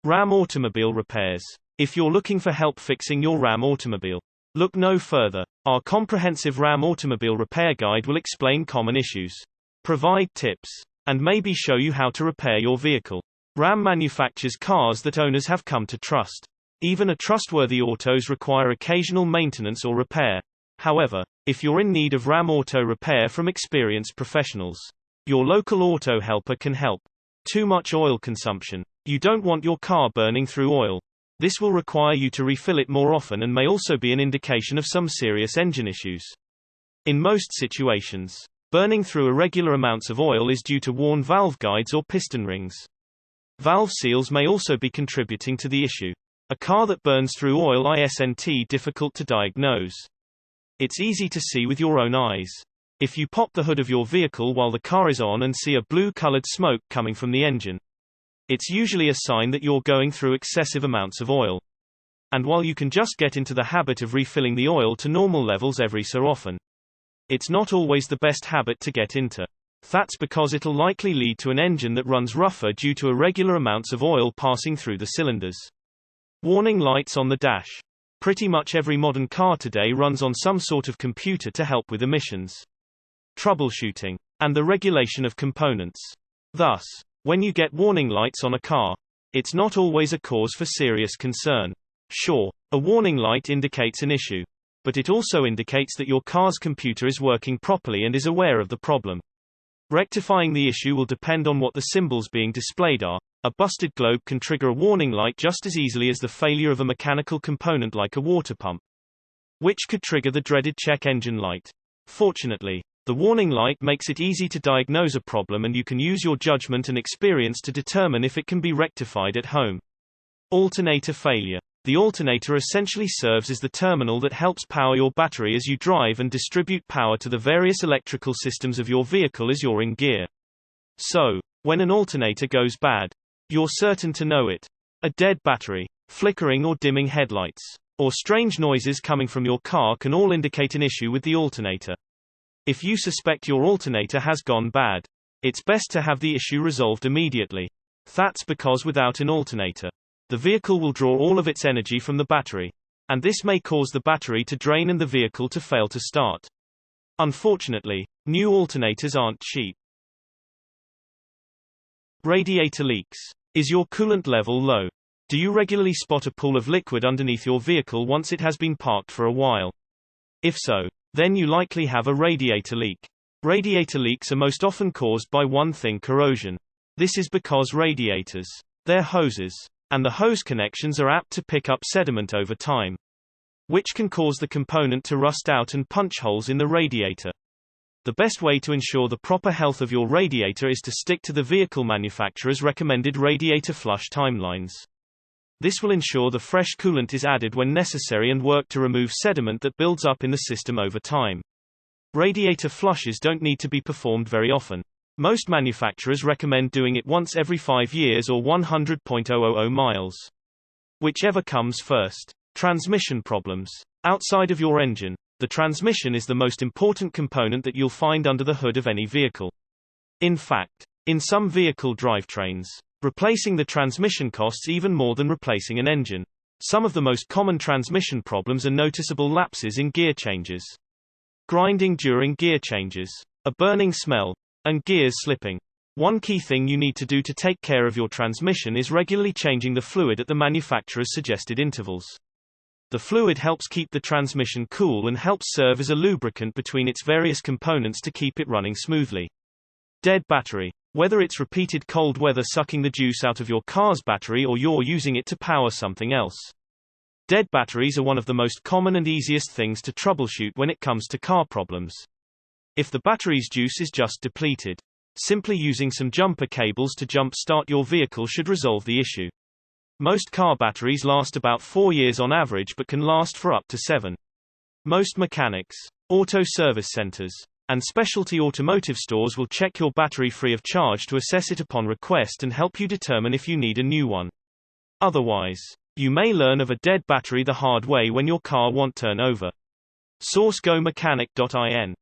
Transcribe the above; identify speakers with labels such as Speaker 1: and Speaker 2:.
Speaker 1: RAM automobile repairs. If you're looking for help fixing your RAM automobile, look no further. Our comprehensive RAM automobile repair guide will explain common issues, provide tips, and maybe show you how to repair your vehicle. RAM manufactures cars that owners have come to trust. Even a trustworthy autos require occasional maintenance or repair. However, if you're in need of RAM auto repair from experienced professionals, your local auto helper can help. Too much oil consumption. You don't want your car burning through oil. This will require you to refill it more often and may also be an indication of some serious engine issues. In most situations, burning through irregular amounts of oil is due to worn valve guides or piston rings. Valve seals may also be contributing to the issue. A car that burns through oil isn't difficult to diagnose. It's easy to see with your own eyes. If you pop the hood of your vehicle while the car is on and see a blue-colored smoke coming from the engine, it's usually a sign that you're going through excessive amounts of oil. And while you can just get into the habit of refilling the oil to normal levels every so often, it's not always the best habit to get into. That's because it'll likely lead to an engine that runs rougher due to irregular amounts of oil passing through the cylinders. Warning lights on the dash. Pretty much every modern car today runs on some sort of computer to help with emissions, troubleshooting, and the regulation of components. Thus, when you get warning lights on a car, it's not always a cause for serious concern. Sure, a warning light indicates an issue, but it also indicates that your car's computer is working properly and is aware of the problem. Rectifying the issue will depend on what the symbols being displayed are. A busted globe can trigger a warning light just as easily as the failure of a mechanical component like a water pump, which could trigger the dreaded check engine light. Fortunately, the warning light makes it easy to diagnose a problem and you can use your judgment and experience to determine if it can be rectified at home. Alternator failure. The alternator essentially serves as the terminal that helps power your battery as you drive and distribute power to the various electrical systems of your vehicle as you're in gear. So, when an alternator goes bad, you're certain to know it. A dead battery, flickering or dimming headlights, or strange noises coming from your car can all indicate an issue with the alternator. If you suspect your alternator has gone bad, it's best to have the issue resolved immediately. That's because without an alternator, the vehicle will draw all of its energy from the battery, and this may cause the battery to drain and the vehicle to fail to start. Unfortunately, new alternators aren't cheap. Radiator leaks. Is your coolant level low? Do you regularly spot a pool of liquid underneath your vehicle once it has been parked for a while? If so, then you likely have a radiator leak. Radiator leaks are most often caused by one thing: corrosion. This is because radiators, their hoses, and the hose connections are apt to pick up sediment over time, which can cause the component to rust out and punch holes in the radiator. The best way to ensure the proper health of your radiator is to stick to the vehicle manufacturer's recommended radiator flush timelines. This will ensure the fresh coolant is added when necessary and work to remove sediment that builds up in the system over time. Radiator flushes don't need to be performed very often. Most manufacturers recommend doing it once every 5 years or 100,000 miles. Whichever comes first. Transmission problems. Outside of your engine, the transmission is the most important component that you'll find under the hood of any vehicle. In fact, in some vehicle drivetrains, replacing the transmission costs even more than replacing an engine. Some of the most common transmission problems are noticeable lapses in gear changes, grinding during gear changes, a burning smell, and gears slipping. One key thing you need to do to take care of your transmission is regularly changing the fluid at the manufacturer's suggested intervals. The fluid helps keep the transmission cool and helps serve as a lubricant between its various components to keep it running smoothly. Dead battery. Whether it's repeated cold weather sucking the juice out of your car's battery or you're using it to power something else, dead batteries are one of the most common and easiest things to troubleshoot when it comes to car problems. If the battery's juice is just depleted, simply using some jumper cables to jump start your vehicle should resolve the issue. Most car batteries last about 4 years on average but can last for up to 7. Most mechanics, auto service centers, and specialty automotive stores will check your battery free of charge to assess it upon request and help you determine if you need a new one. Otherwise, you may learn of a dead battery the hard way when your car won't turn over. Source: GoMechanic.in